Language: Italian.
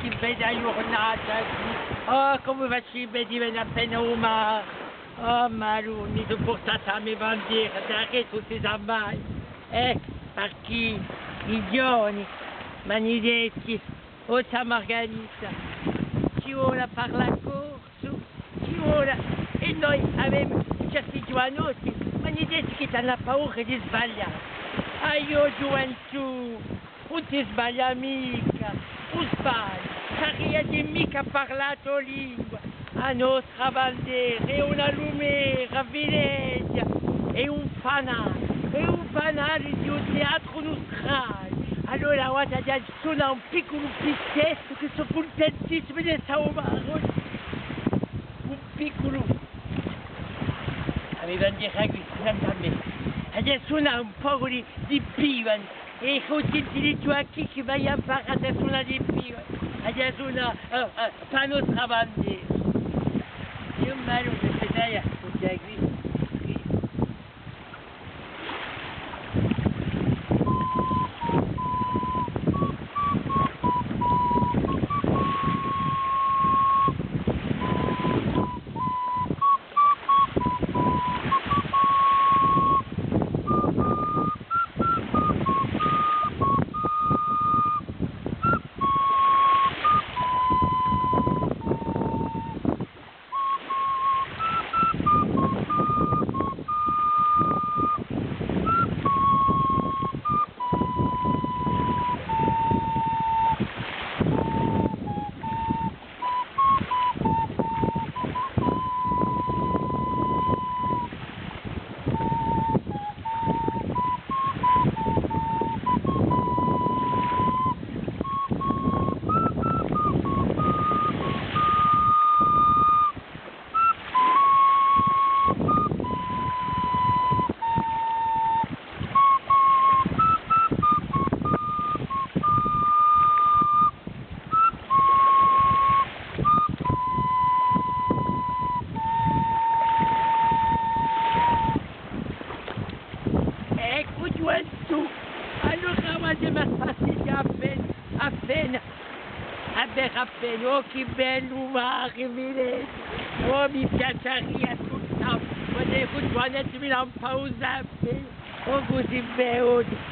che bella giornata qui. Oh, come facciamo di venire appena al mare. Oh, Maruni, ti ho portato la mia bandiera, da tutti i mai. Perché i giovani, Manidetti, o Margarita, ci vuole fare la corsa, ci vuole. E noi abbiamo certi giovanotti, Manidetti che hanno paura di sbagliare. Io gioventù, non ti sbaglia mica, non sbaglia, perché di mica parlato lingua, la nostra bandiera è una lumera, Venezia, è un fanale di un teatro nostrale. Allora guarda, già suona un piccolo pizzetto che sono contentissimo di essere umano, un piccolo. La bandiera qui, senta a me. Adesso suona un po' di pivani e così ti dico a chi che vai a fare adesso una di pivani. Adesso una per nostra bandiera. Io mi lo vedete qui. Allora guarda passeggiare appena, oh che bello mare, Venezia, oh mi piaceria tutto, guarda che giornata mi dà un pausa, oh così bello.